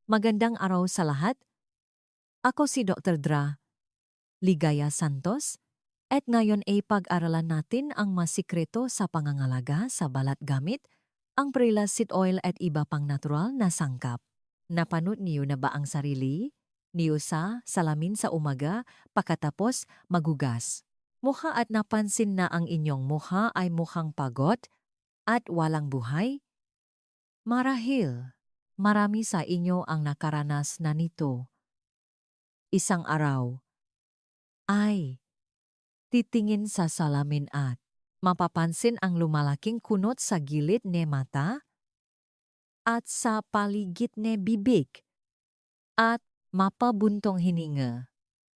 Magandang araw sa lahat. Ako si Dr. Dra Ligaya Santos at ngayon ay pag-aralan natin ang masikreto sa pangangalaga sa balat gamit ang Prela seed oil at iba pang natural na sangkap. Napanood niyo na ba ang sarili niyo sa salamin sa umaga pagkatapos magugas? Mukha at napansin na ang inyong mukha ay mukhang pagod at walang buhay? Marahil, marami sa inyo ang nakaranas na nito. Isang araw ay titingin sa salamin at mapapansin ang lumalaking kunot sa gilid ne mata at sa paligid ne bibig at mapabuntong hininga.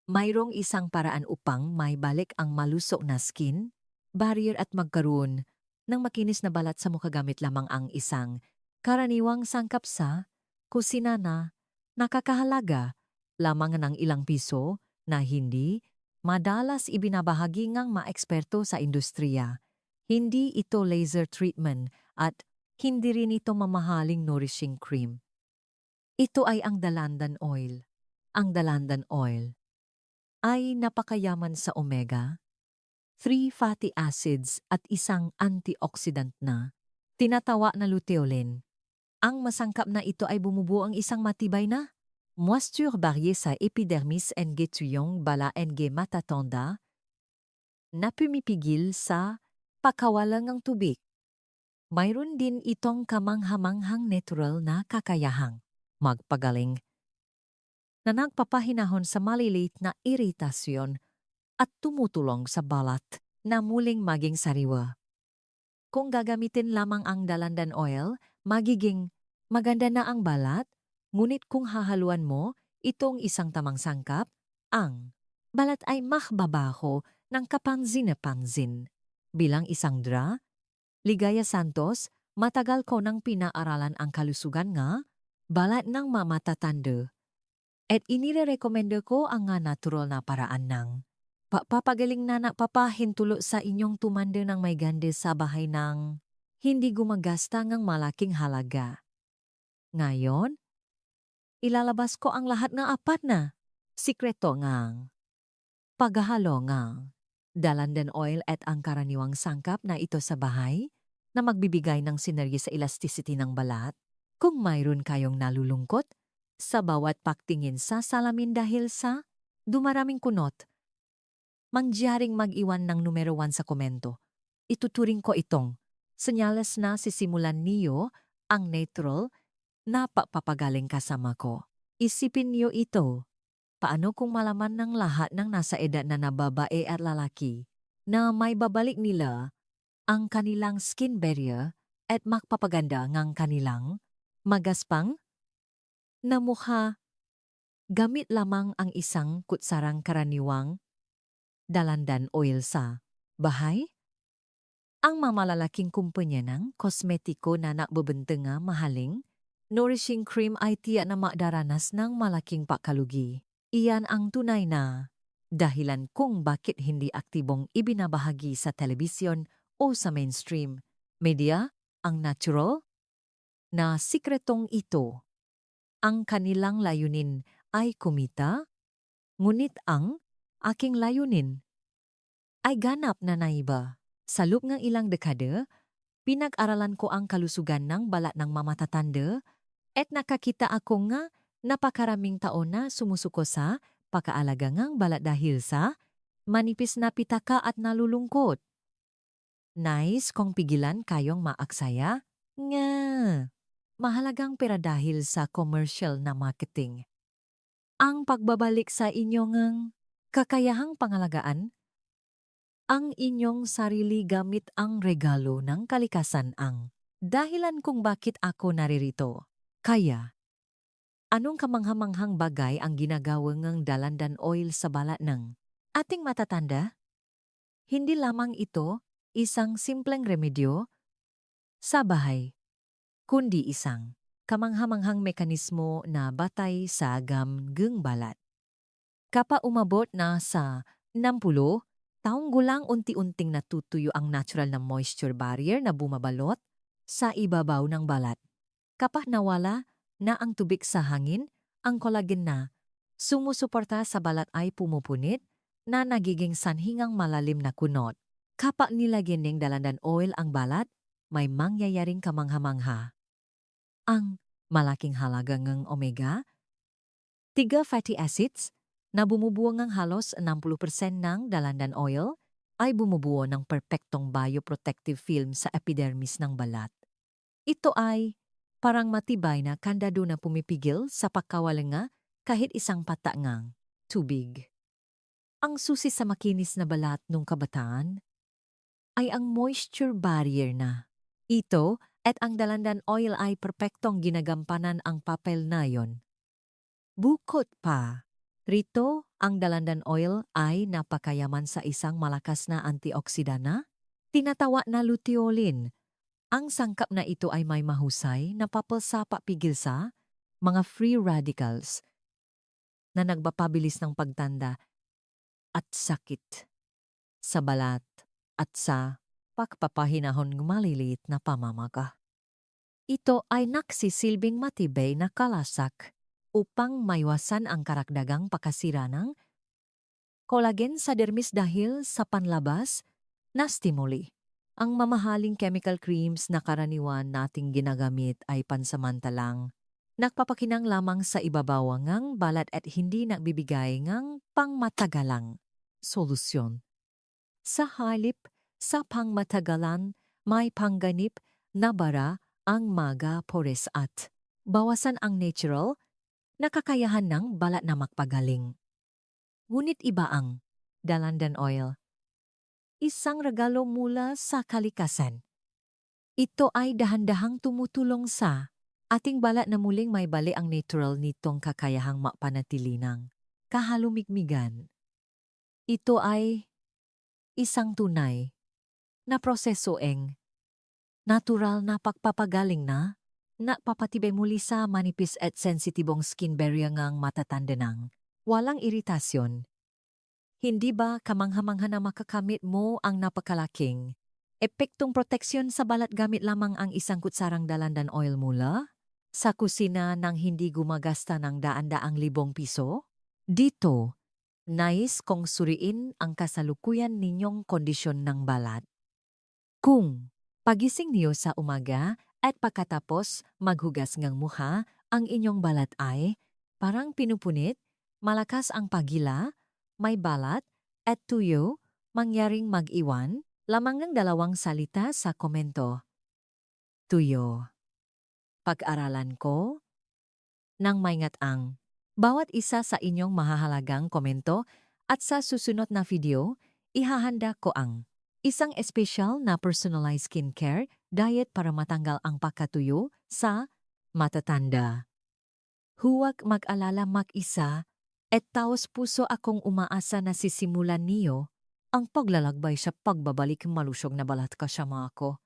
Mayroong isang paraan upang may balik ang malusok na skin, barrier at magkaroon ng makinis na balat sa mukha gamit lamang ang isang karaniwang sangkap sa kusina na nakakahalaga lamang ng ilang piso na hindi madalas ibinabahagi ngang maeksperto sa industriya. Hindi ito laser treatment at hindi rin ito mamahaling nourishing cream. Ito ay ang dalandan oil. Ang dalandan oil ay napakayaman sa omega-3 fatty acids at isang antioxidant na tinatawa na luteolin. Ang masangkap na ito ay bumubuo ang isang matibay na moisture barrière sa epidermis and tuyong bala and matatanda na pumipigil sa pagkawalan ng tubig. Mayroon din itong kamanghamanghang natural na kakayahang magpagaling na nagpapahinahon sa maliliit na iritasyon at tumutulong sa balat na muling maging sariwa. Kung gagamitin lamang ang dalandan oil, magiging maganda na ang balat, ngunit kung hahaluan mo itong isang tamang sangkap, ang balat ay mahbabaho ng kapansin-pansin. Bilang isang Ligaya Santos, matagal ko nang pinaaralan ang kalusugan nga balat ng mamatatanda. At inirekomenda ko ang nga natural na paraan ng papagaling na papahintulo sa inyong tumanda ng may ganda sa bahay ng hindi gumagasta ng malaking halaga. Ngayon, ilalabas ko ang lahat ng apat na sikreto ngang paghahalo ngang dalandan oil at ang karaniwang sangkap na ito sa bahay na magbibigay ng sinergy sa elasticity ng balat. Kung mayroon kayong nalulungkot sa bawat pagtingin sa salamin dahil sa dumaraming kunot, mangyaring mag-iwan ng numero 1 sa komento. Ituturing ko itong senyales na sisimulan niyo ang natural na papagaling kasama ko. Isipin niyo ito. Paano kung malaman ng lahat ng nasa edad na babae at lalaki na may babalik nila ang kanilang skin barrier at magpapaganda ng kanilang magaspang na mukha gamit lamang ang isang kutsarang karaniwang dalandan oil sa bahay? Ang mamalalaking kumpanya ng kosmetiko na nakbebenta nga mahaling nourishing cream ay tiyak na makdaranas ng malaking pakalugi. Iyan ang tunay na dahilan kung bakit hindi aktibong ibinabahagi sa telebisyon o sa mainstream media ang natural na sikretong ito. Ang kanilang layunin ay kumita, ngunit ang aking layunin ay ganap na naiba. Sa loob ng ilang dekada, pinag-aralan ko ang kalusugan ng balat ng mamatatanda at nakakita ako nga napakaraming taon na sumusuko sa pakaalaga ngang balat dahil sa manipis na pitaka at nalulungkot. Nais kong pigilan kayong maaksaya? Nga! Mahalagang pera dahil sa commercial na marketing. Ang pagbabalik sa inyong kakayahang pangalagaan, ang inyong sarili gamit ang regalo ng kalikasan ang dahilan kung bakit ako naririto. Kaya, anong kamanghamanghang bagay ang ginagawa ng dalandan oil sa balat ng ating matatanda? Hindi lamang ito isang simpleng remedyo sa bahay, kundi isang kamanghamanghang mekanismo na batay sa gamgeng balat. Kapa umabot na sa 60 taong gulang unti-unting natutuyo ang natural na moisture barrier na bumabalot sa ibabaw ng balat. Kapag nawala na ang tubig sa hangin, ang collagen na sumusuporta sa balat ay pumupunit na nagiging sanhingang malalim na kunot. Kapag nilagyan ng dalandan oil ang balat, may mangyayaring kamangha-mangha. Ang malaking halaga ng omega, 3 fatty acids na bumubuo ng halos 60% ng dalandan oil ay bumubuo ng perpektong bioprotective film sa epidermis ng balat. Ito ay parang matibay na kandado na pumipigil sa pagkawala kahit isang patangang tubig. Ang susi sa makinis na balat nung kabataan ay ang moisture barrier na. Ito at ang dalandan oil ay perpektong ginagampanan ang papel na yon. Bukod pa, rito ang dalandan oil ay napakayaman sa isang malakas na antioksidana, tinatawag na luteolin. Ang sangkap na ito ay may mahusay na papel sa papigil sa mga free radicals na nagpapabilis ng pagtanda at sakit sa balat at sa pagpapahinahon ng maliliit na pamamaga. Ito ay nagsisilbing matibay na kalasak upang maiwasan ang karagdagang pakasira ng collagen sa dermis dahil sa panlabas na stimuli. Ang mamahaling chemical creams na karaniwan nating ginagamit ay pansamantalang nagpapakinang lamang sa ibabaw ng balat at hindi nagbibigay ng pangmatagalang solusyon. Sa halip, sa pangmatagalan, may pangganip na bara ang mga pores at bawasan ang natural na kakayahan ng balat na magpagaling. Ngunit iba ang dalandan oil. Isang regalo mula sa kalikasan. Ito ay dahan-dahang tumutulong sa ating balat na muling may bali ang natural nitong kakayahang mapanatili ng kahalumigmigan. Ito ay isang tunay na proseso natural na pagpapagaling na papatibay muli sa manipis at sensitibong skin barrier ngang matatanda ng walang iritasyon. Hindi ba kamangha-mangha na makakamit mo ang napakalaking epektong proteksyon sa balat gamit lamang ang isang kutsarang dalandan oil mula sa kusina nang hindi gumagasta ng daan-daang libong piso? Dito, nais kong suriin ang kasalukuyan ninyong kondisyon ng balat. Kung pagising niyo sa umaga at pagkatapos maghugas ng mukha, ang inyong balat ay parang pinupunit, malakas ang pagila, may balat at tuyo, mangyaring mag-iwan, lamang ng 2 salita sa komento. Tuyo. Pag-aralan ko nang maingat ang bawat isa sa inyong mahahalagang komento at sa susunod na video, ihahanda ko ang isang espesyal na personalized skincare diet para matanggal ang pagkatuyo sa matatanda. Huwag mag-alala mag-isa at taos puso akong umaasa na sisimulan niyo ang paglalakbay sa pagbabalik malusog na balat kasama ako.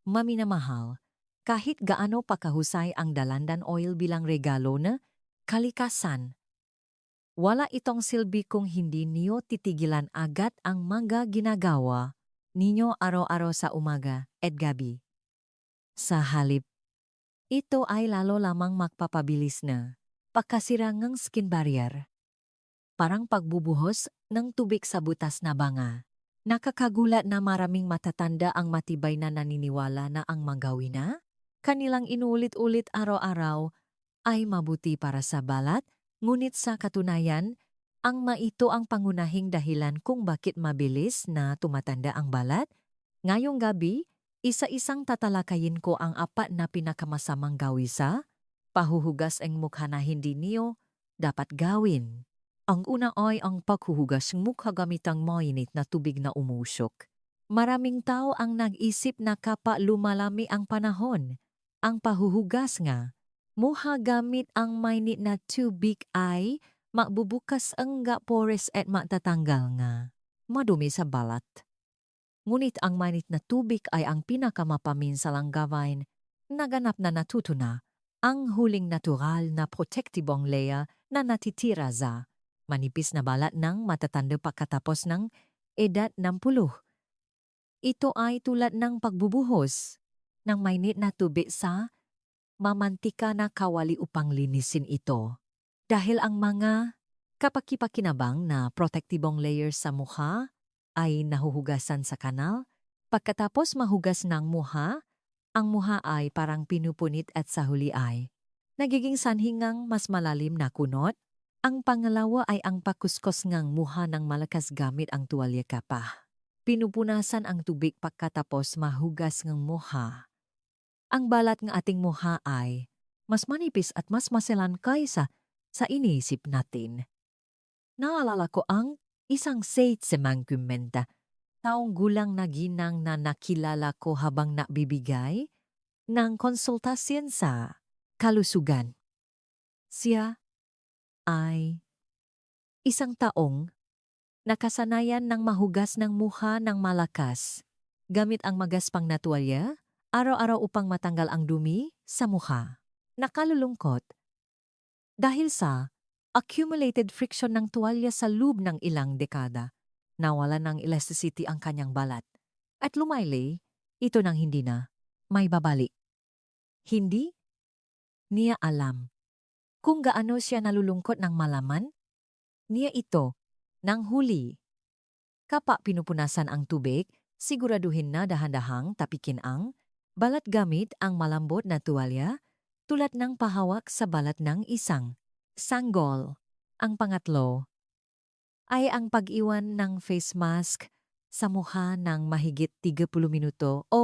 Maminamahal, kahit gaano pakahusay ang dalandan oil bilang regalo na kalikasan, wala itong silbi kung hindi niyo titigilan agad ang mga ginagawa ninyo araw-araw sa umaga at gabi. Sa halip, ito ay lalo lamang magpapabilis na pagkasira ng skin barrier. Parang pagbubuhos ng tubig sa butas na banga. Nakakagulat na maraming matatanda ang matibay na naniniwala na ang manggawin na kanilang inulit-ulit araw-araw ay mabuti para sa balat, ngunit sa katunayan, ang maito ang pangunahing dahilan kung bakit mabilis na tumatanda ang balat. Ngayong gabi, isa-isang tatalakayin ko ang 4 na pinakamasamang gawi sa pahuhugas ang mukha na hindi niyo dapat gawin. Ang una ay ang paghuhugas ng mukha gamit ang mainit na tubig na umusok. Maraming tao ang nag-isip na kapag lumalami ang panahon, ang pahuhugas nga mukha gamit ang mainit na tubig ay magbubukas ang pores at matatanggal nga madumi sa balat. Ngunit ang mainit na tubig ay ang pinakamapaminsalang gawin na ganap na natutuna ang huling natural na protektibong layer na natitira sa manipis na balat ng matatanda pagkatapos ng edad 60. Ito ay tulad ng pagbubuhos ng mainit na tubig sa mamantika na kawali upang linisin ito. Dahil ang mga kapakipakinabang na protektibong layers sa mukha ay nahuhugasan sa kanal, pagkatapos mahugas ng mukha, ang mukha ay parang pinupunit at sa huli ay nagiging sanhingang mas malalim na kunot. Ang pangalawa ay ang pakuskos ngang mukha ng malakas gamit ang tuwalya kapa. Pinupunasan ang tubig pagkatapos mahugas ng mukha. Ang balat ng ating mukha ay mas manipis at mas maselan kaysa sa iniisip natin. Naalala ko ang isang sate semangkumenta, taong gulang na ginang na nakilala ko habang nabibigay ng konsultasyon sa kalusugan. Siya ay isang taong nakasanayan ng mahugas ng mukha ng malakas gamit ang magaspang na tuwalya araw-araw upang matanggal ang dumi sa mukha. Nakalulungkot dahil sa accumulated friction ng tuwalya sa loob ng ilang dekada, nawala ng elasticity ang kanyang balat at lumaylay ito nang hindi na may babalik. Hindi niya alam kung gaano siya nalulungkot ng malaman niya ito nang huli. Kapag pinupunasan ang tubig, siguraduhin na dahan-dahang tapikin ang balat gamit ang malambot na tuwalya tulad ng pahawak sa balat ng isang sanggol. Ang pangatlo ay ang pag-iwan ng face mask sa mukha ng mahigit 30 minuto o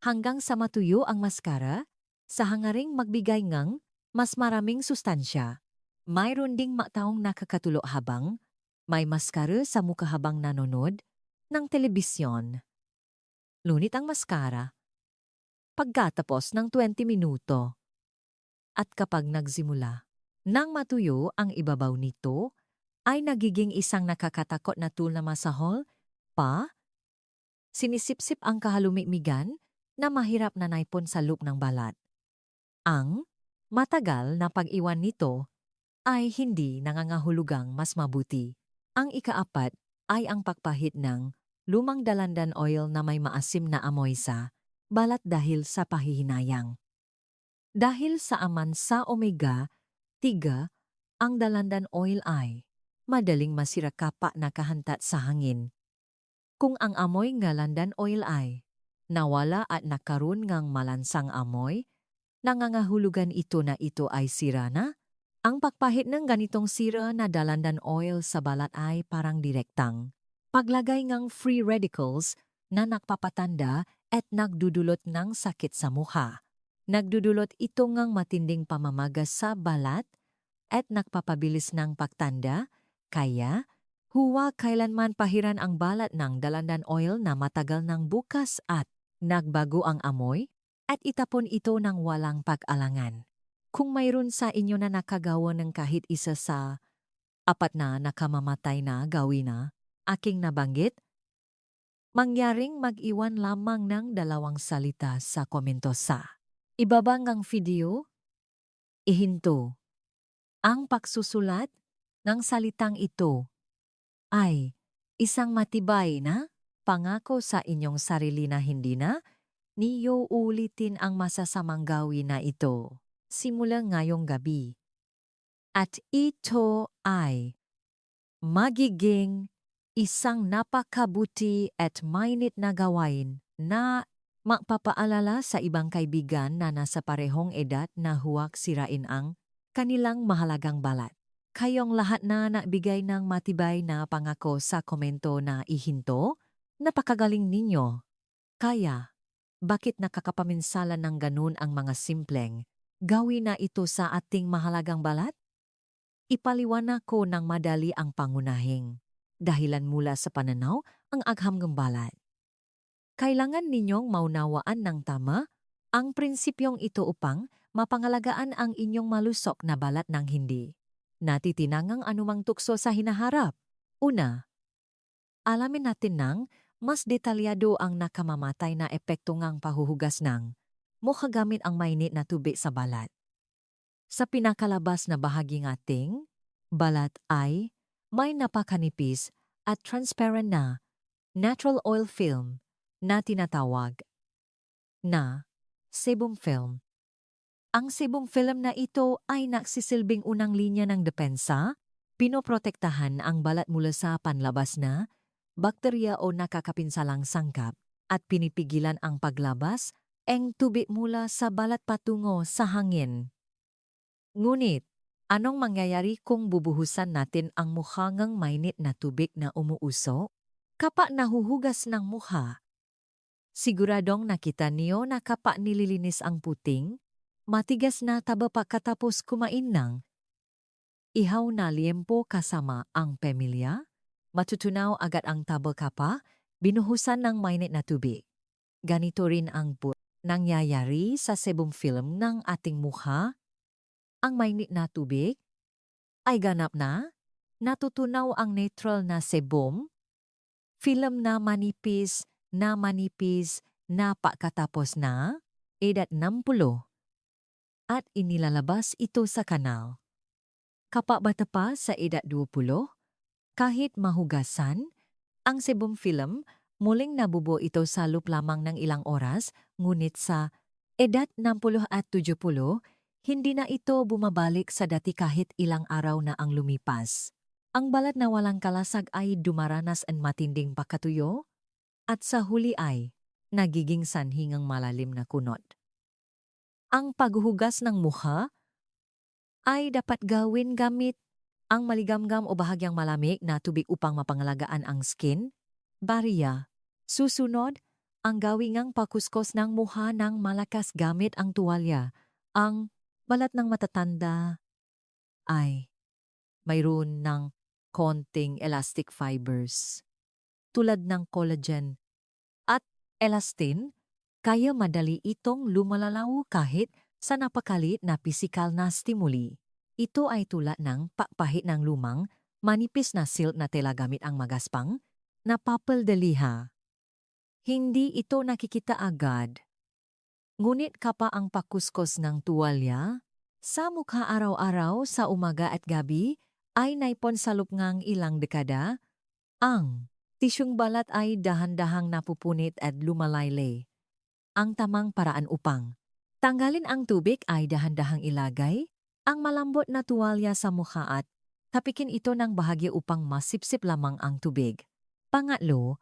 hanggang sa matuyo ang maskara sa hangaring magbigay ng mas maraming sustansya. Mayroon ding mataong nakakatulo habang may maskara sa mukha habang nanonood ng telebisyon. Lunit ang maskara pagkatapos ng 20 minuto. At kapag nagsimula nang matuyo ang ibabaw nito, ay nagiging isang nakakatakot na tool na masahol pa. Sinisipsip ang kahalumigmigan na mahirap na naipon sa loop ng balat. Ang matagal na pag-iwan nito ay hindi nangangahulugang mas mabuti. Ang ikaapat ay ang pagpahid ng lumang dalandan oil na may maasim na amoy sa balat dahil sa pahihinayang. Dahil sa aman sa omega-3, ang dalandan oil ay madaling masira kapag nakahantat sa hangin. Kung ang amoy ng dalandan oil ay nawala at nakaroon ng malansang amoy, nangangahulugan ito na ito ay sira na. Ang pagpahid ng ganitong sira na dalandan oil sa balat ay parang direktang paglagay ng free radicals na nagpapatanda at nagdudulot ng sakit sa mukha. Nagdudulot ito ng matinding pamamagas sa balat at nagpapabilis ng pagtanda, kaya huwag kailanman pahiran ang balat ng dalandan oil na matagal ng bukas at nagbago ang amoy at itapon ito ng walang pag-alangan. Kung mayroon sa inyo na nakagawa ng kahit isa sa 4 na nakamamatay na gawin na aking nabanggit, mangyaring mag-iwan lamang ng 2 salita sa komento sa ibabang ang video. Ihinto. Ang pagsusulat ng salitang ito ay isang matibay na pangako sa inyong sarili na hindi na niyo ulitin ang masasamang gawin na ito simula ngayong gabi. At ito ay magiging isang napakabuti at mainit na gawain na magpapaalala sa ibang kaibigan na nasa parehong edad na huwag sirain ang kanilang mahalagang balat. Kayong lahat na nagbigay ng matibay na pangako sa komento na ihinto, napakagaling ninyo. Kaya, bakit nakakapaminsalan ng ganun ang mga simpleng gawin na ito sa ating mahalagang balat? Ipaliwanag ko ng madali ang pangunahing dahilan mula sa pananaw ang agham ng balat. Kailangan ninyong maunawaan ng tama ang prinsipyong ito upang mapangalagaan ang inyong malusok na balat ng hindi natitinangang anumang tukso sa hinaharap. Una, alamin natin ng mas detalyado ang nakamamatay na epekto ng pahuhugas ng mukha gamit ang mainit na tubig sa balat. Sa pinakalabas na bahagi ng ating balat ay may napakanipis at transparent na natural oil film na tinatawag na sebum film. Ang sebong film na ito ay nagsisilbing unang linya ng depensa, pinoprotektahan ang balat mula sa panlabas na bakterya o nakakapinsalang sangkap at pinipigilan ang paglabas ng tubig mula sa balat patungo sa hangin. Ngunit, anong mangyayari kung bubuhusan natin ang mukha ng mainit na tubig na umuusok? Kapag nahuhugas ng mukha, siguradong nakita niyo na kapag nililinis ang puting, matigas na taba pagkatapos kumain ng ihaw na liempo kasama ang pamilya, matutunaw agad ang taba kapa, binuhusan ng mainit na tubig. Ganito rin ang nangyayari sa sebong film ng ating mukha. Ang mainit na tubig ay ganap na, natutunaw ang neutral na sebum, film na manipis na pagkatapos na edad 60 at inilalabas ito sa kanal. Kapag bata pa sa edad 20, kahit mahugasan, ang sebum film muling nabubuo ito sa loob lamang ng ilang oras, ngunit sa edad 60 at 70, hindi na ito bumabalik sa dati kahit ilang araw na ang lumipas. Ang balat na walang kalasag ay dumaranas ang matinding pagkatuyo at sa huli ay nagiging sanhingang malalim na kunot. Ang paghuhugas ng mukha ay dapat gawin gamit ang maligamgam o bahagyang malamig na tubig upang mapangalagaan ang skin, barya. Susunod, ang gawingang pakuskos ng mukha ng malakas gamit ang tuwalya. Ang balat ng matatanda ay mayroon ng konting elastic fibers tulad ng collagen at elastin, kaya madali itong lumalalaw kahit sa napakalit na pisikal na stimuli. Ito ay tulad ng pakpahit ng lumang, manipis na silk na tela gamit ang magaspang na papel de liha. Hindi ito nakikita agad. Ngunit kapag ang pakuskos ng tuwalya sa mukha araw-araw sa umaga at gabi ay naipon sa loob ng ilang dekada, ang tisyong balat ay dahan-dahang napupunit at lumalaylay. Ang tamang paraan upang tanggalin ang tubig ay dahan-dahang ilagay ang malambot na tuwalya sa mukha at tapikin ito ng bahagya upang masipsip lamang ang tubig. Pangatlo,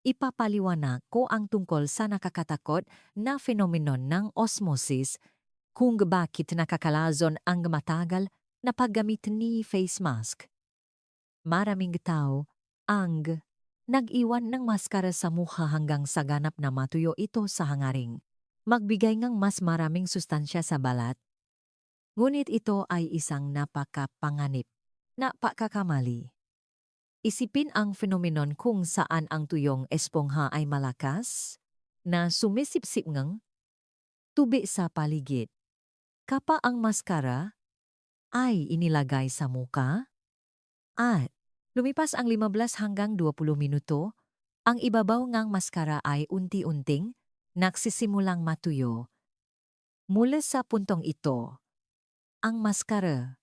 ipapaliwanag ko ang tungkol sa nakakatakot na fenomenon ng osmosis kung bakit nakakalazon ang matagal na paggamit ni face mask. Maraming tao ang nag-iwan ng maskara sa mukha hanggang sa ganap na matuyo ito sa hangaring magbigay ng mas maraming sustansya sa balat. Ngunit ito ay isang napakapanganib na pagkakamali. Isipin ang fenomenon kung saan ang tuyong espongha ay malakas na sumisipsip ng tubig sa paligid. Kapag ang maskara ay inilagay sa muka at lumipas ang 15 hanggang 20 minuto, ang ibabaw ng maskara ay unti-unting nagsisimulang matuyo. Mula sa puntong ito, ang maskara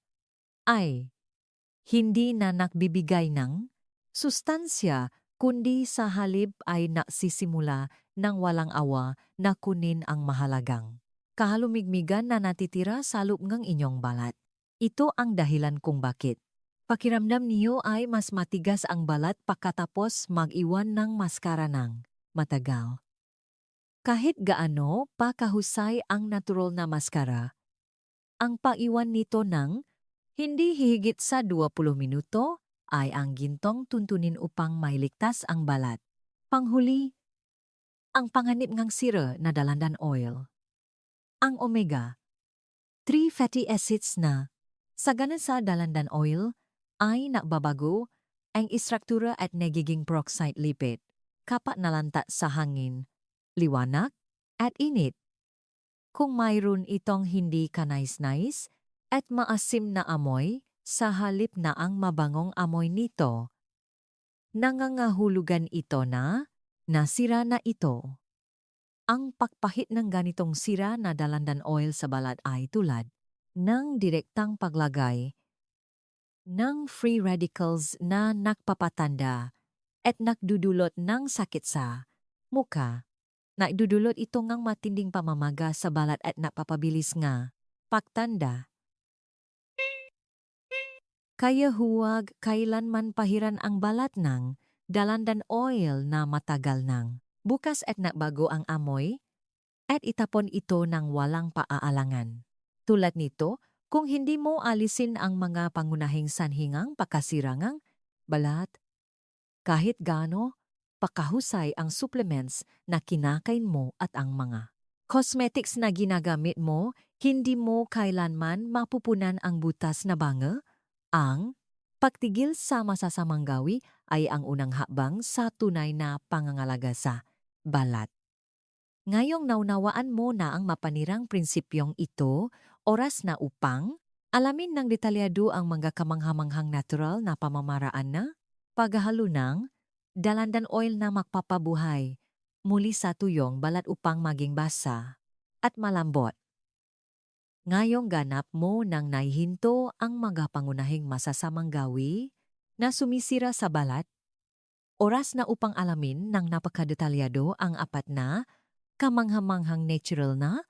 ay hindi na nagbibigay ng sustansya kundi sa halip ay nagsisimula ng walang awa na kunin ang mahalagang kahalumigmigan na natitira sa loob ng inyong balat. Ito ang dahilan kung bakit pakiramdam niyo ay mas matigas ang balat pagkatapos mag-iwan ng maskara ng matagal. Kahit gaano pa kahusay ang natural na maskara, ang pag-iwan nito ng hindi hihigit sa 20 minuto ay ang gintong tuntunin upang mailigtas ang balat. Panghuli, ang panganib ng sira na dalandan oil. Ang omega-3 fatty acids na sagana sa dalandan oil ay nababago ang istruktura at nagiging peroxide lipid kapag nalanta sa hangin, liwanag at init. Kung mayroon itong hindi kanais-nais at maasim na amoy sa halip na ang mabangong amoy nito, nangangahulugan ito na nasira na ito. Ang pagpahit ng ganitong sira na dalandan oil sa balat ay tulad ng direktang paglagay ng free radicals na nakpapatanda at nakdudulot ng sakit sa muka, Naidudulot ito ngang matinding pamamaga sa balat at napapabilis nga. Pagtanda. Kaya huwag kailanman pahiran ang balat ng dalandan oil na matagal nang. Bukas at nabago ang amoy at itapon ito ng walang paaalangan. Tulad nito, kung hindi mo alisin ang mga pangunahing sanhingang pakasirangang balat, kahit gaano pakahusay ang supplements na kinakain mo at ang mga cosmetics na ginagamit mo, hindi mo kailanman mapupunan ang butas na banga. Ang pagtigil sa masasamang gawi ay ang unang hakbang sa tunay na pangangalaga sa balat. Ngayong naunawaan mo na ang mapanirang prinsipyong ito, oras na upang alamin ng detalyado ang mga kamanghamanghang natural na pamamaraan na paghahalo ng dalandan oil na magpapabuhay muli sa tuyong balat upang maging basa at malambot. Ngayong ganap mo nang naihinto ang mga pangunahing masasamang gawi na sumisira sa balat, oras na upang alamin ng napakadetalyado ang apat na kamanghamanghang natural na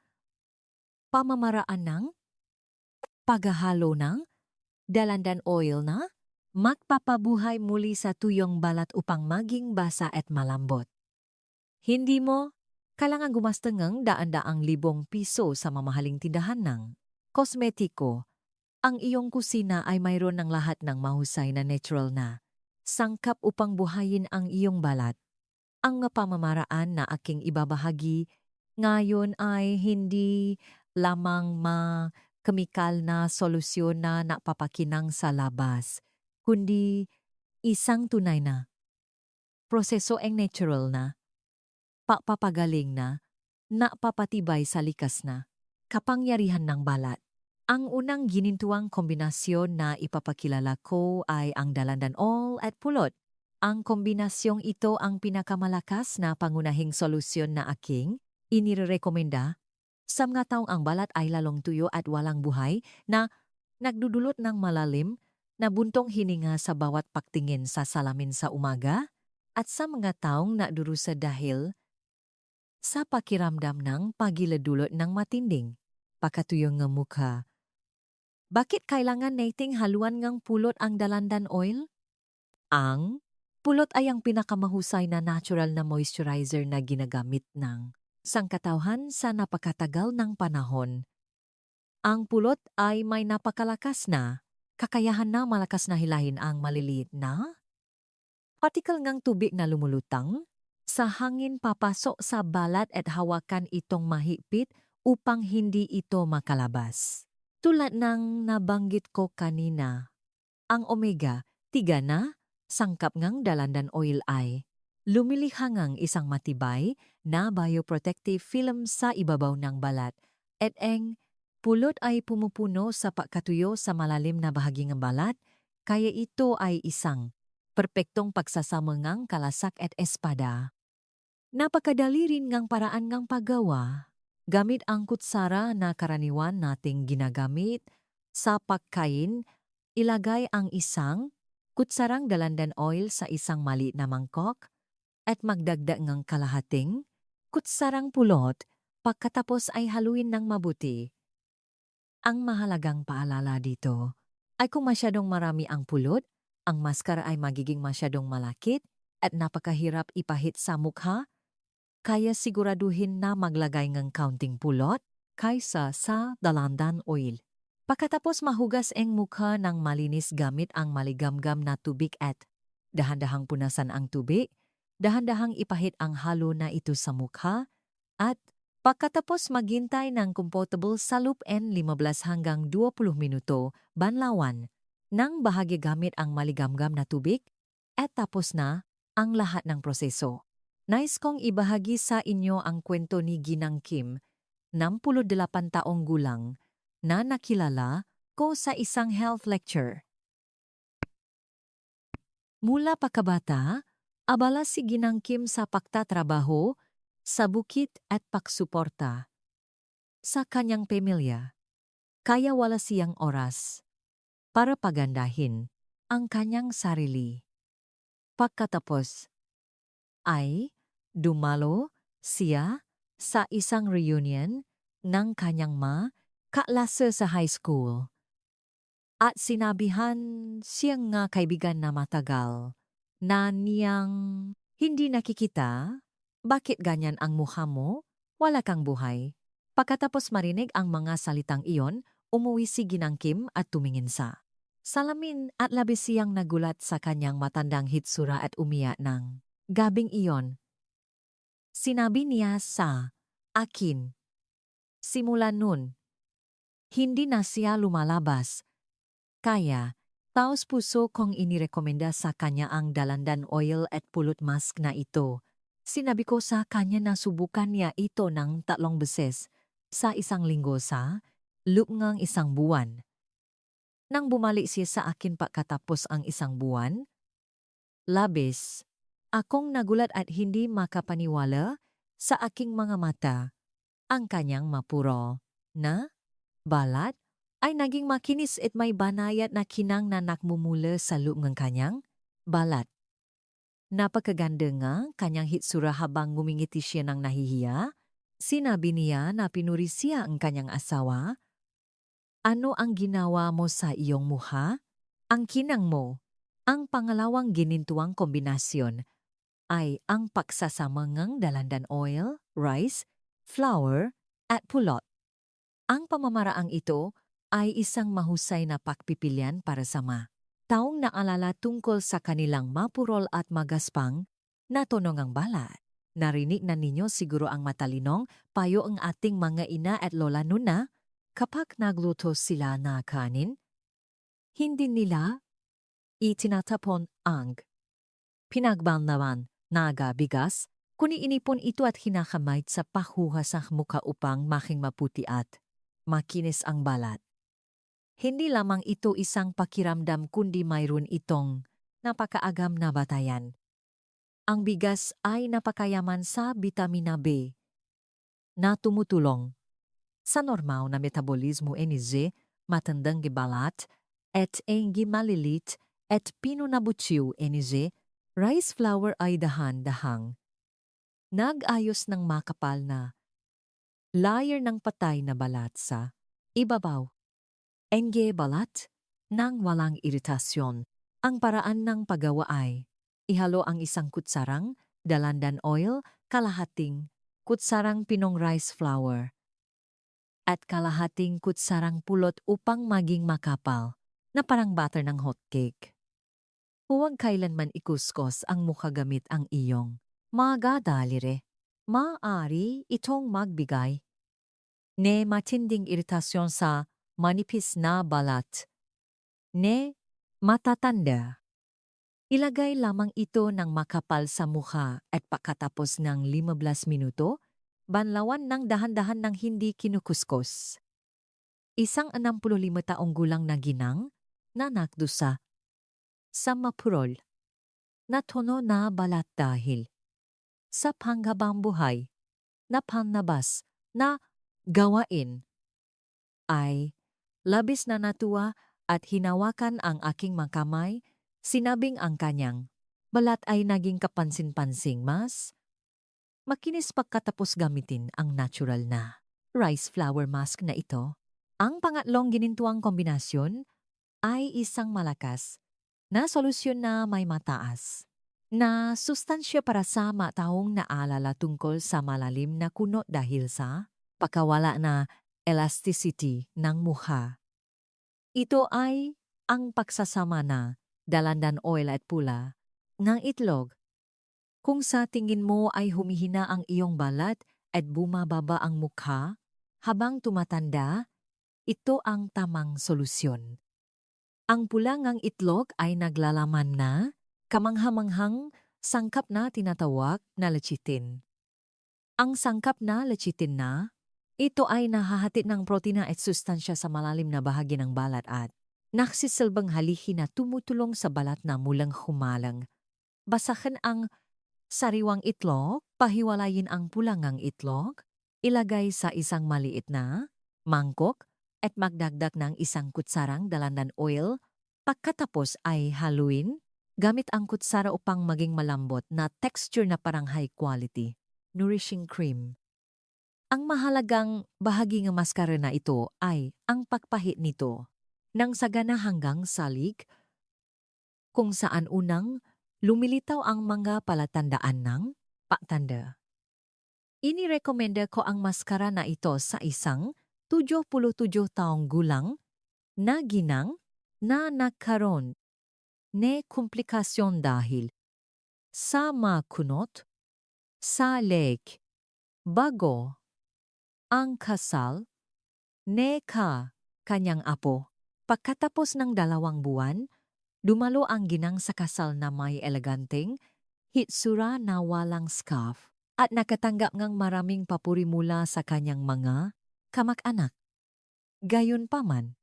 pamamaraan ng paghahalo ng dalandan oil na magpapabuhay muli sa tuyong balat upang maging basa at malambot. Hindi mo kailangan gumastangang daan-daang libong piso sa mamahaling tindahan ng kosmetiko. Ang iyong kusina ay mayroon ng lahat ng mahusay na natural na sangkap upang buhayin ang iyong balat. Ang pamamaraan na aking ibabahagi ngayon ay hindi lamang kemikal na solusyon na napapakinang sa labas, kundi isang tunay na proseso ang natural na papapagaling na napapatibay sa likas na kapangyarihan ng balat. Ang unang ginintuang kombinasyon na ipapakilala ko ay ang dalandan oil at pulot. Ang kombinasyong ito ang pinakamalakas na pangunahing solusyon na aking inirekomenda sa mga taong ang balat ay lalong tuyo at walang buhay na nagdudulot ng malalim na buntong hininga sa bawat pagtingin sa salamin sa umaga at sa mga taong nadurusa dahil sa pakiramdam ng pagiladulot ng matinding pakatuyong nga mukha. Bakit kailangan nating haluan ngang pulot ang dalandan oil? Ang pulot ay ang pinakamahusay na natural na moisturizer na ginagamit ng sangkatauhan sa napakatagal ng panahon. Ang pulot ay may napakalakas na kakayahan na malakas na hilahin ang maliliit na particle ngang tubig na lumulutang sa hangin papasok sa balat at hawakan itong mahigpit upang hindi ito makalabas. Tulad ng nabanggit ko kanina, ang omega-3 na sangkap ngang dalandan oil ay lumilikha ngang isang matibay na bioprotective film sa ibabaw ng balat at ang pulot ay pumupuno sa pagkatuyo sa malalim na bahagi ng balat, kaya ito ay isang perpektong pagsasama ngang kalasak at espada. Napakadali rin ngang paraan ngang paggawa. Gamit ang kutsara na karaniwan nating ginagamit sa pagkain, ilagay ang isang kutsarang dalandan oil sa isang maliit na mangkok at magdagdag ng kalahating kutsarang pulot, pagkatapos ay haluin ng mabuti. Ang mahalagang paalala dito ay kung masyadong marami ang pulot, ang maskara ay magiging masyadong malakit at napakahirap ipahit sa mukha, kaya siguraduhin na maglagay ng kaunting pulot kaysa sa dalandan oil. Pagkatapos mahugas ang mukha ng malinis gamit ang maligamgam na tubig at dahan-dahang punasan ang tubig, dahan-dahang ipahit ang halo na ito sa mukha at pagkatapos maghintay ng comfortable sa loob-in 15 hanggang 20 minuto banlawan ng bahagi gamit ang maligamgam na tubig at tapos na ang lahat ng proseso. Nais kong ibahagi sa inyo ang kwento ni Ginang Kim, 68 taong gulang, na nakilala ko sa isang health lecture. Mula pagkabata, abala si Ginang Kim sa pagtatrabaho, sa bukid at pagsuporta sa kanyang pamilya. Kaya wala siyang oras para pagandahin ang kanyang sarili. Pagkatapos ay dumalo siya sa isang reunion ng kanyang kaklase sa high school. At sinabihan siyang nga kaibigan na matagal na niyang hindi nakikita, bakit ganyan ang mukha mo? Wala kang buhay. Pagkatapos marinig ang mga salitang iyon, umuwi si Ginang Kim at tumingin sa salamin at labis siyang nagulat sa kanyang matandang hitsura at umiyak ng gabing iyon. Sinabi niya sa akin, simula nun, hindi na siya lumalabas. Kaya, taos puso kong inirekomenda sa kanya ang Dalandan Oil at Pulot Mask na ito. Sinabi ko sa kanya na subukan niya ito ng 3 beses sa isang linggo sa loob ng 1 buwan. Nang bumalik siya sa akin pagkatapos ang 1 buwan, labis, akong nagulat at hindi makapaniwala sa aking mga mata. Ang kanyang mapuro na balat ay naging makinis at may banayat na kinang na nakmumula sa loob ng kanyang balat. Napakaganda nga kanyang hitsura habang ngumingiti siya ng nahihiya. Sinabi niya na pinuri siya ang kanyang asawa. Ano ang ginawa mo sa iyong mukha? Ang kinang mo. Ang pangalawang ginintuang kombinasyon ay ang pagsasama ng Dalandan Oil, rice, flour, at pulot. Ang pamamaraang ito ay isang mahusay na pagpipilian para sa taong naalala tungkol sa kanilang mapurol at magaspang na tonong balat. Narinig na ninyo siguro ang matalinong payo ang ating mga ina at lola nuna kapag nagluto sila na kanin. Hindi nila itinatapon ang pinagbanlawan na bigas, kundi inipon ito at hinakamay sa pahuha sa muka upang making maputi at makinis ang balat. Hindi lamang ito isang pakiramdam kundi mayroon itong napakaagam na batayan. Ang bigas ay napakayaman sa bitamina B na tumutulong sa normal na metabolismo energy, matandang gibalat, at engi malilit at pinunabutsiw energy, rice flour ay dahan-dahang nag-ayos ng makapal na layer ng patay na balat sa ibabaw. Enge balat nang walang iritasyon. Ang paraan ng paggawa ay ihalo ang 1 kutsarang Dalandan Oil, kalahating kutsarang pinong rice flour, at kalahating kutsarang pulot upang maging makapal na parang batter ng hotcake. Huwag kailanman ikuskos ang mukha gamit ang iyong magadalire. Maaari itong magbigay ne matinding iritasyon sa manipis na balat. Ne matatanda. Ilagay lamang ito ng makapal sa mukha at pagkatapos ng 15 minuto, banlawan ng dahan-dahan ng hindi kinukuskos. Isang 65 taong gulang na ginang na nakdusa sa mapurol na tono na balat dahil sa panghabang buhay na panlabas na gawain ay labis na natuwa at hinawakan ang aking mga kamay, sinabing ang kanyang balat ay naging kapansin-pansing mas makinis pagkatapos gamitin ang natural na rice flour mask na ito. Ang pangatlong ginintuang kombinasyon ay isang malakas na solusyon na may mataas na sustansya para sa taong naalala tungkol sa malalim na kunot dahil sa pagkawala na elasticity ng mukha. Ito ay ang pagsasama na Dalandan Oil at pula ng itlog. Kung sa tingin mo ay humihina ang iyong balat at bumababa ang mukha habang tumatanda, ito ang tamang solusyon. Ang pula ng itlog ay naglalaman na kamanghamanghang sangkap na tinatawag na lecithin. Ang sangkap na lecithin na ito ay nahahatid ng protina at sustansya sa malalim na bahagi ng balat at naksisilbang haligi na tumutulong sa balat na mulang humalang. Basahin ang sariwang itlog, pahiwalayin ang pulangang itlog, ilagay sa isang maliit na mangkok at magdagdag ng 1 kutsarang Dalandan Oil. Pagkatapos ay haluin gamit ang kutsara upang maging malambot na texture na parang high quality nourishing cream. Ang mahalagang bahagi ng maskara na ito ay ang pagpahit nito nang sagana hanggang salig kung saan unang lumilitaw ang mga palatandaan ng pagtanda. Inirekomenda ko ang maskara na ito sa isang 77 taong gulang na ginang na nagkaroon ne komplikasyon dahil sa makunot sa leg bago ang kasal ne kanyang apo. Pagkatapos ng 2 buwan, dumalo ang ginang sa kasal na may eleganteng hitsura na walang scarf at nakatanggap ng maraming papuri mula sa kanyang mga kamag-anak. Gayunpaman,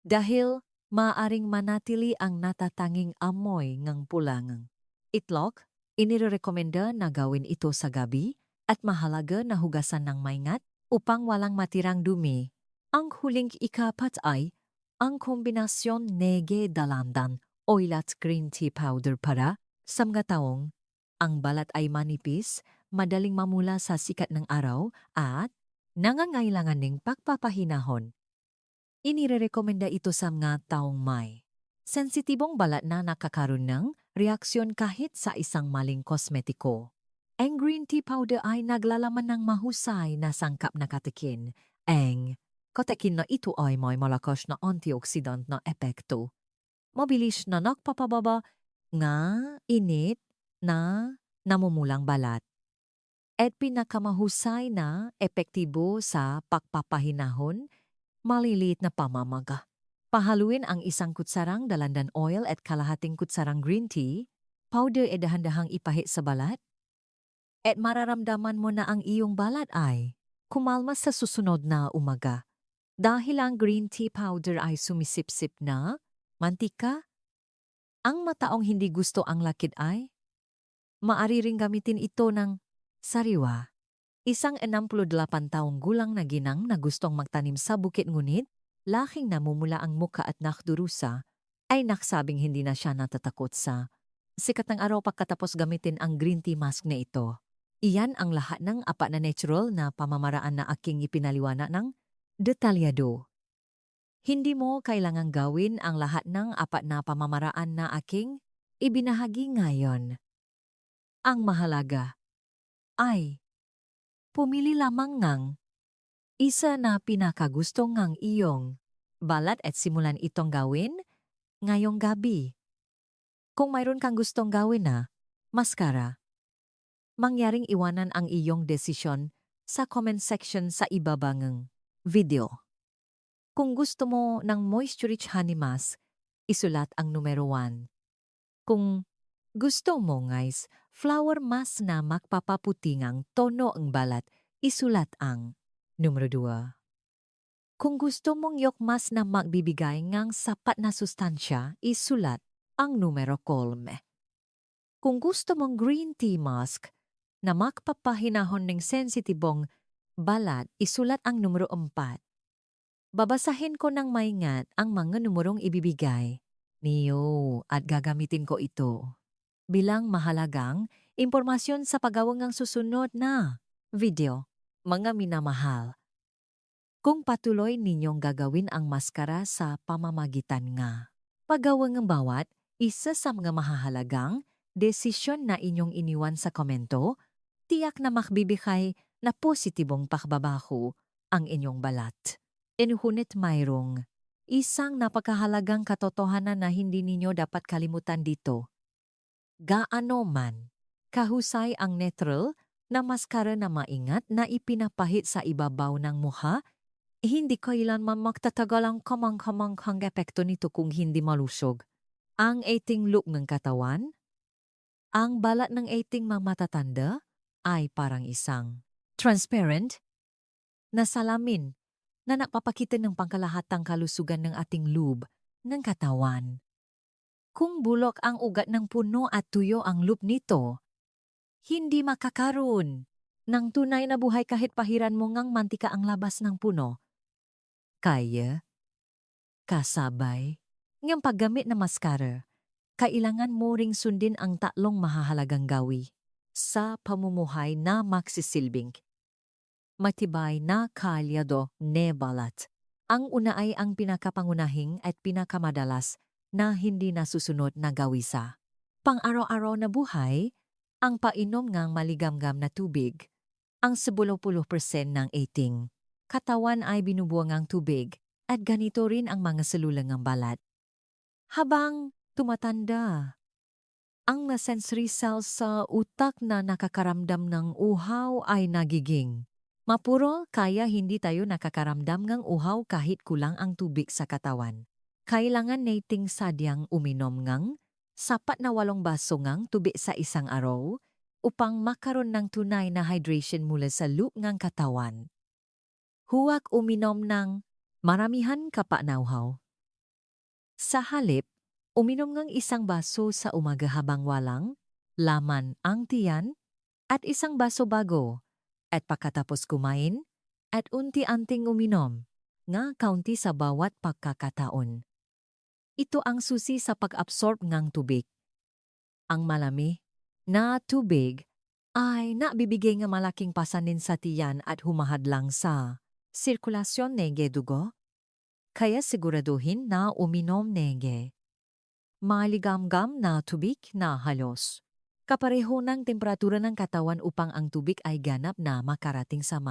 dahil maaring manatili ang natatanging amoy ng pulangang itlog, inirekomenda na gawin ito sa gabi at mahalaga na hugasan ng maingat upang walang matirang dumi. Ang huling ikapat ay ang kombinasyon nege dalandan oil at green tea powder para sa mga taong ang balat ay manipis, madaling mamula sa sikat ng araw at nangangailangan ng pagpapahinahon. Inirekomenda ito sa mga taong may sensitibong balat na nakakaroon ng reaksyon kahit sa isang maling kosmetiko. Ang green tea powder ay naglalaman ng mahusay na sangkap na katikin. Ang katikin na ito ay may malakas na antioxidant na epekto. Mabilis na nagpapababa nga init na namumulang balat. At pinakamahusay na epektibo sa pagpapahinahon, maliliit na pamamaga. Pahaluin ang 1 kutsarang dalandan oil at kalahating kutsarang green tea, powder e dahan-dahang ipahit sa balat, at mararamdaman mo na ang iyong balat ay kumalma sa susunod na umaga. Dahil ang green tea powder ay sumisipsip na mantika, ang mataong hindi gusto ang lakid ay maaari ring gamitin ito ng sariwa. Isang 68 taong gulang na ginang na gustong magtanim sa bukit ngunit laking namumula ang muka at nakdurusa ay naksabing hindi na siya natatakot sa sikat ng araw pagkatapos gamitin ang green tea mask na ito. Iyan ang lahat ng 4 na natural na pamamaraan na aking ipinaliwanag ng detalyado. Hindi mo kailangang gawin ang lahat ng 4 na pamamaraan na aking ibinahagi ngayon. Ang mahalaga ay pumili lamang ng isa na pinakagusto ng iyong balat at simulan itong gawin ngayong gabi. Kung mayroon kang gustong gawin na maskara, mangyaring iwanan ang iyong desisyon sa comment section sa ibaba ng video. Kung gusto mo ng moisture-rich honey mask, isulat ang numero 1. Kung gusto mo guys, flower mask na magpapaputi ng tono ang balat, isulat ang numero 2. Kung gusto mong yok mask na magbibigay ng sapat na sustansya, isulat ang numero 3. Kung gusto mong green tea mask na magpapahinahon ng sensitibong balat, isulat ang numero 4. Babasahin ko ng maingat ang mga numerong ibibigay niyo at gagamitin ko ito bilang mahalagang impormasyon sa paggawa ng susunod na video. Mga minamahal, kung patuloy ninyong gagawin ang maskara sa pamamagitan nga paggawa ng bawat isa sa mga mahahalagang desisyon na inyong iniwan sa komento, tiyak na makbibigay na positibong pakbabaho ang inyong balat. Inuhunit mayroong isang napakahalagang katotohanan na hindi ninyo dapat kalimutan dito. Gaano man kahusay ang neutral na maskara na maingat na ipinapahit sa ibabaw ng mukha, hindi kailanman magtatagal ang kamang-kamanghang epekto nito kung hindi malusog ang ating look ng katawan. Ang balat ng ating mga matatanda ay parang isang transparent na salamin na napapakita ng pangkalahatang kalusugan ng ating loob ng katawan. Kung bulok ang ugat ng puno at tuyo ang loop nito, hindi makakaroon ng tunay na buhay kahit pahiran mo ngang mantika ang labas ng puno. Kaya, kasabay, ng paggamit na maskara, kailangan mo ring sundin ang 3 mahahalagang gawi. sa pamumuhay na magsisilbing matibay na kalyado ne balat. Ang una ay ang pinakapangunahing at pinakamadalas na hindi nasusunod na gawisa. Pang-araw-araw na buhay, ang painom ngang maligamgam na tubig, ang 70% ng ating katawan ay binubuang tubig at ganito rin ang mga selula ng balat. Habang tumatanda, ang sensory cells sa utak na nakakaramdam ng uhaw ay nagiging mapuro kaya hindi tayo nakakaramdam ng uhaw kahit kulang ang tubig sa katawan. Kailangan nating sadyang uminom ng sapat na 8 baso ng tubig sa isang araw upang makaroon ng tunay na hydration mula sa loob ng katawan. Huwag uminom ng maramihan kapag nauhaw. Sa halip, uminom ng 1 baso sa umaga habang walang laman ang tiyan at 1 baso bago at pagkatapos kumain at unti-anting uminom nga kaunti sa bawat pagkakataon. Ito ang susi sa pag-absorb ng tubig. Ang malami na tubig ay nabibigay ng malaking pasanin sa tiyan at humahadlang sa sirkulasyon ng dugo. Kaya siguraduhin na uminom ng maligamgam na tubig na halos kapareho ng temperatura ng katawan upang ang tubig ay ganap na makarating sa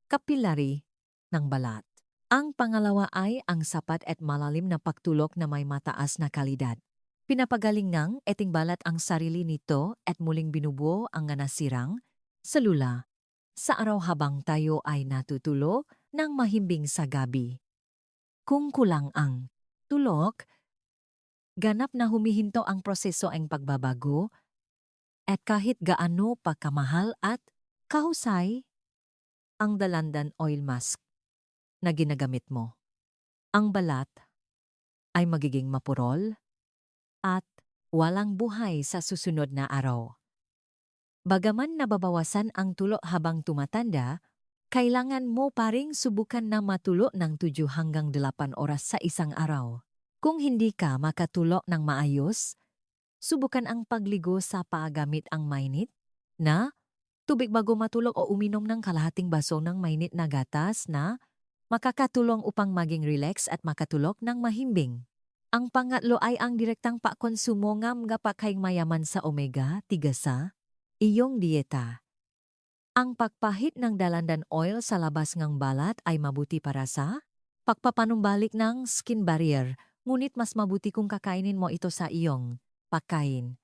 kapilari ng balat. Ang pangalawa ay ang sapat at malalim na pagtulog na may mataas na kalidad. Pinapagaling ng eting balat ang sarili nito at muling binubuo ang nasirang selula sa araw habang tayo ay natutulog ng mahimbing sa gabi. Kung kulang ang tulog, ganap na humihinto ang proseso ang pagbabago at kahit gaano pa kamahal at kahusay ang Dalandan oil mask na ginagamit mo. Ang balat ay magiging mapurol at walang buhay sa susunod na araw. Bagaman nababawasan ang tulo habang tumatanda, kailangan mo pa ring subukan na matulog ng 7 hanggang 8 oras sa isang araw. Kung hindi ka makatulog ng maayos, subukan ang pagligo sa paggamit ang mainit na tubig bago matulog o uminom ng kalahating baso ng mainit na gatas na makakatulong upang maging relax at makatulog ng mahimbing. Ang pangatlo ay ang direktang pakonsumo ng mga pagkaing mayaman sa omega-3 sa iyong dieta. Ang pagpahit ng Dalandan oil sa labas ng balat ay mabuti para sa pagpapanumbalik ng skin barrier, ngunit mas mabuti kung kakainin mo ito sa iyong pagkain.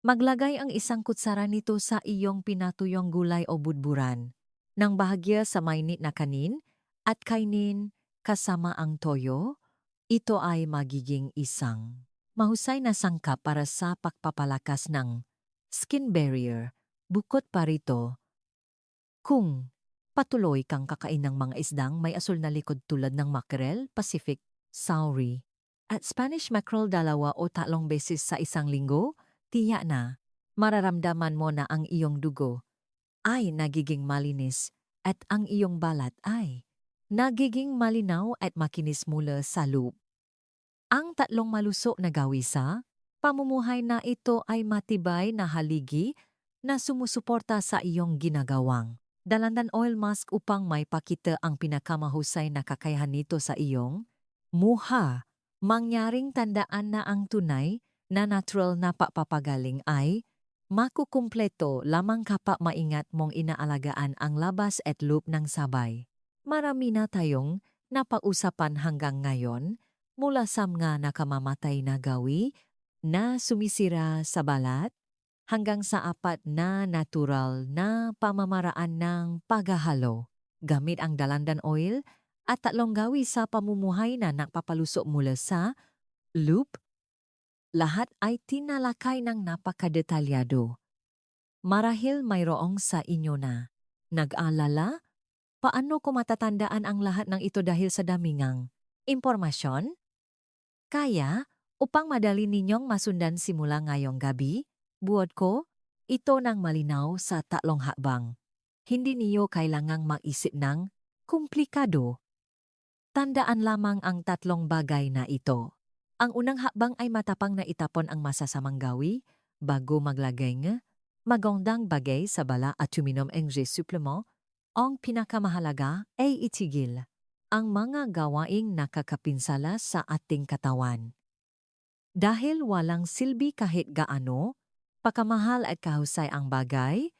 Maglagay ang 1 kutsara nito sa iyong pinatuyong gulay o budburan ng bahagya sa mainit na kanin at kainin kasama ang toyo. Ito ay magiging isang mahusay na sangkap para sa pagpapalakas ng skin barrier. Bukod pa rito, kung patuloy kang kakain ng mga isdang may asul na likod tulad ng mackerel, Pacific, sauri, at Spanish mackerel 2 o 3 beses sa isang linggo, tiyak na mararamdaman mo na ang iyong dugo ay nagiging malinis at ang iyong balat ay nagiging malinaw at makinis mula sa loob. Ang 3 malusog na gawisa, pamumuhay na ito ay matibay na haligi na sumusuporta sa iyong ginagawang Dalandan oil mask upang may pakita ang pinakamahusay na kakayahan nito sa iyong muha. Mangyaring tandaan na ang tunay na natural na papapagaling ay makukumpleto lamang kapag maingat mong inaalagaan ang labas at loob ng sabay. Marami na tayong napag-usapan hanggang ngayon mula sa mga nakamamatay na gawi na sumisira sa balat hanggang sa 4 na natural na pamamaraan ng paghahalo gamit ang Dalandan oil at 3 gawi sa pamumuhay na nagpapalusok mula sa loop. Lahat ay tinalakay ng napakadetalyado. Marahil mayroong sa inyo na nag-alala, paano ko matatandaan ang lahat ng ito dahil sa damingang impormasyon? Kaya, upang madali ninyong masundan simula ngayong gabi, buod ko, ito ng malinaw sa 3 hakbang. Hindi niyo kailangang mag-isip ng komplikado. Tandaan lamang ang 3 bagay na ito. Ang unang hakbang ay matapang na itapon ang masasamang gawi bago maglagay ng Magandang bagay sa bala at tuminom ng supplement, ang pinakamahalaga ay itigil ang mga gawaing nakakapinsala sa ating katawan. Dahil walang silbi kahit gaano, pakamahal at kahusay ang bagay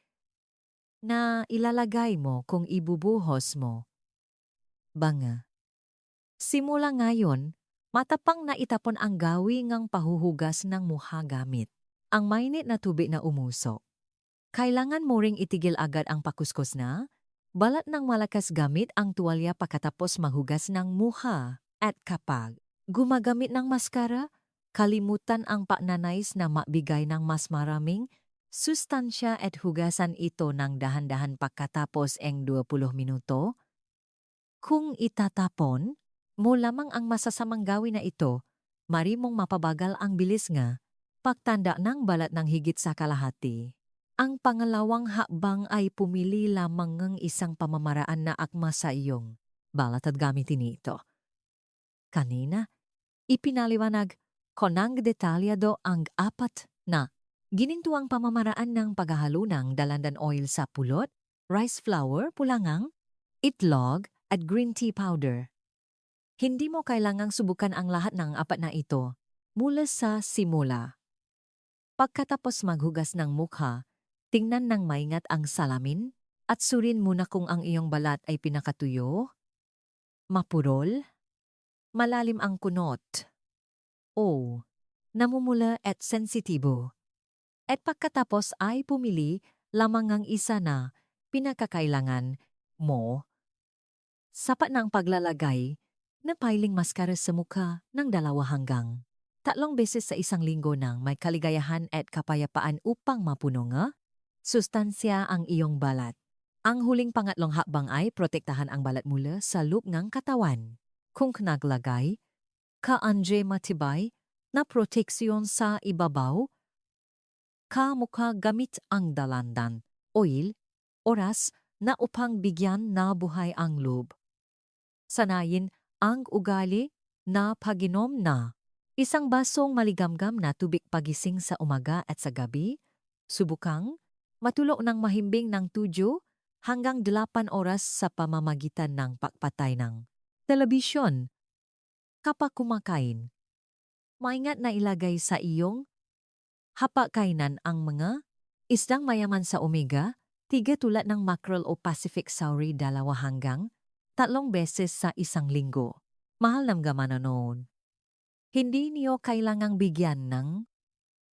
na ilalagay mo kung ibubuhos mo. Banga. Simula ngayon, matapang na itapon ang gawi ngang pahuhugas ng mukha gamit ang mainit na tubig na umuso. Kailangan mo ring itigil agad ang pakuskus na, balat ng malakas gamit ang tuwalya pagkatapos maghugas ng mukha. At kapag gumagamit ng maskara, kalimutan ang pagnanais na magbigay ng mas maraming sustansya at hugasan ito ng dahan-dahan pagkatapos ng 20 minuto. Kung itatapon mo lamang ang masasamang gawin na ito, marimong mapabagal ang bilis nga pagtanda ng balat ng higit sa kalahati. Ang pangalawang hakbang ay pumili lamang ng isang pamamaraan na akma sa iyong balat at gamitin ito. Kanina, ipinaliwanag ko ng detalyado ang apat na ginintuang pamamaraan ng paghahalo ng dalandan oil sa pulot, rice flour, pulangang, itlog, at green tea powder. Hindi mo kailangang subukan ang lahat ng apat na ito mula sa simula. Pagkatapos maghugas ng mukha, tingnan ng maingat ang salamin at surin muna kung ang iyong balat ay pinakatuyo, mapurol, malalim ang kunot, o namumula at sensitibo. At pagkatapos ay pumili lamang ang isa na pinakakailangan mo. Sapat na ang paglalagay na piling maskara sa mukha ng 2 hanggang 3 beses sa isang linggo nang may kaligayahan at kapayapaan upang mapuno nga sustansya ang iyong balat. Ang huling pangatlong hakbang ay protektahan ang balat mula sa loob ng katawan. Kung naglagay ka anje matibay na proteksyon sa ibabaw, ka mukha gamit ang dalandan, oil, oras na upang bigyan na buhay ang loob. Sanayin ang ugali na paginom na isang basong maligamgam na tubig pagising sa umaga at sa gabi, subukang matulog ng mahimbing ng 7 hanggang 8 oras sa pamamagitan ng pagpatay ng telebisyon. Kapag kumakain, maingat na ilagay sa iyong hapagkainan ang mga isdang mayaman sa omega, 3 tulad ng mackerel o Pacific sauri 2 hanggang 3 beses sa isang linggo. Mahal ng gamanoon. Hindi niyo kailangang bigyan ng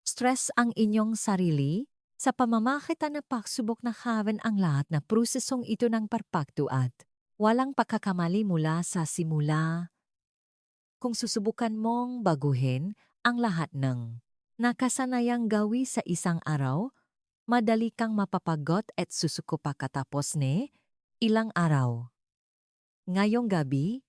stress ang inyong sarili sa pamamagitan na pagsubok na haven ang lahat na prosesong ito ng perpektuan. Walang pagkakamali mula sa simula. Kung susubukan mong baguhin ang lahat ng nakasanayang gawi sa isang araw, madali kang mapapagod at susuko pagkatapos ni ilang araw. Ngayong gabi,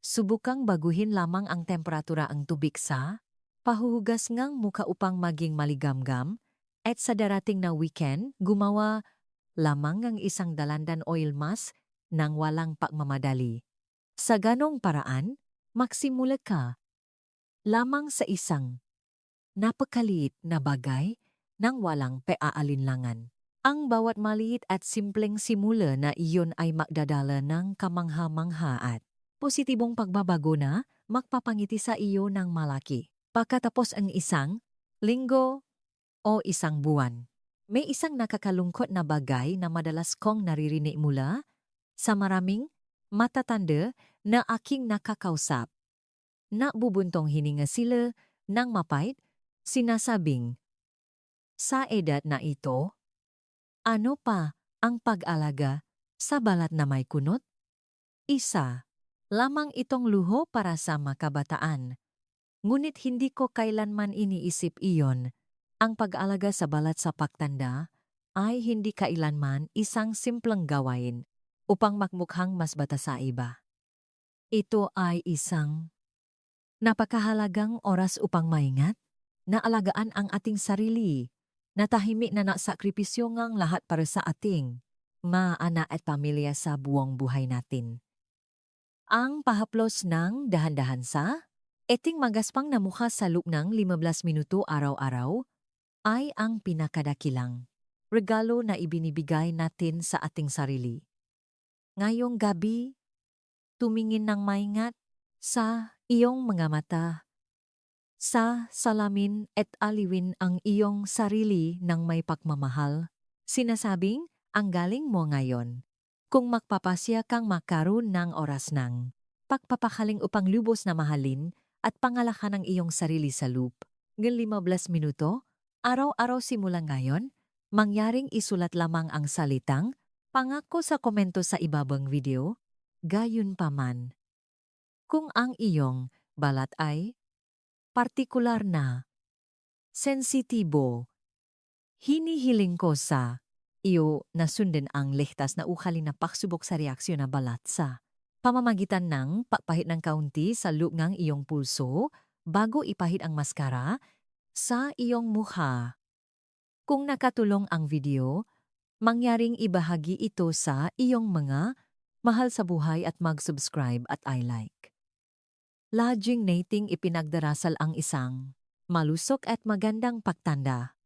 subukang baguhin lamang ang temperatura ang tubig sa pahuhugas ngang muka upang maging maligamgam at sa darating na weekend, gumawa lamang ng isang dalandan oil mask nang walang pagmamadali. Sa ganong paraan, magsimula ka lamang sa isang napakaliit na bagay nang walang peaalinlangan. Ang bawat maliit at simpleng simula na iyon ay magdadala ng kamangha-mangha at positibong pagbabago na magpapangiti sa iyo ng malaki. Pagkatapos ang isang linggo o isang buwan, may isang nakakalungkot na bagay na madalas kong naririnig mula sa maraming matatanda na aking nakakausap. Nabubuntong hininga sila ng mapait, sinasabing, sa edad na ito, ano pa ang pag-alaga sa balat na may kunot? Isa lamang itong luho para sa makabataan. Ngunit hindi ko kailanman iniisip iyon. Ang pag-alaga sa balat sa pagtanda ay hindi kailanman isang simpleng gawain upang magmukhang mas bata sa iba. Ito ay isang napakahalagang oras upang maingat, na alagaan ang ating sarili, na tahimik na naksakripisyo ngang lahat para sa ating maanak at pamilya sa buong buhay natin. Ang pahaplos ng dahan-dahan sa eting magaspang na mukha sa loob ng 15 minuto araw-araw ay ang pinakadakilang regalo na ibinibigay natin sa ating sarili. Ngayong gabi, tumingin ng maingat sa iyong mga mata, sa salamin at aliwin ang iyong sarili ng may pagmamahal. Sinasabing, ang galing mo ngayon. Kung magpapasya kang makaroon ng oras ng pagpapakaling upang lubos na mahalin at pangalakan ang iyong sarili sa loop. Ng 15 minuto, araw-araw simula ngayon, mangyaring isulat lamang ang salitang pangako sa komento sa ibabang video. Gayunpaman, kung ang iyong balat ay partikular na sensitibo, hinihiling ko sa iyo na sundin ang ligtas na ukalin na pagsubok sa reaksyon na balat sa pamamagitan ng papahit ng kaunti sa loob ng iyong pulso bago ipahid ang maskara sa iyong mukha. Kung nakatulong ang video, mangyaring ibahagi ito sa iyong mga mahal sa buhay at mag-subscribe at I-like. Laging nating ipinagdarasal ang isang malusog at magandang pagtanda.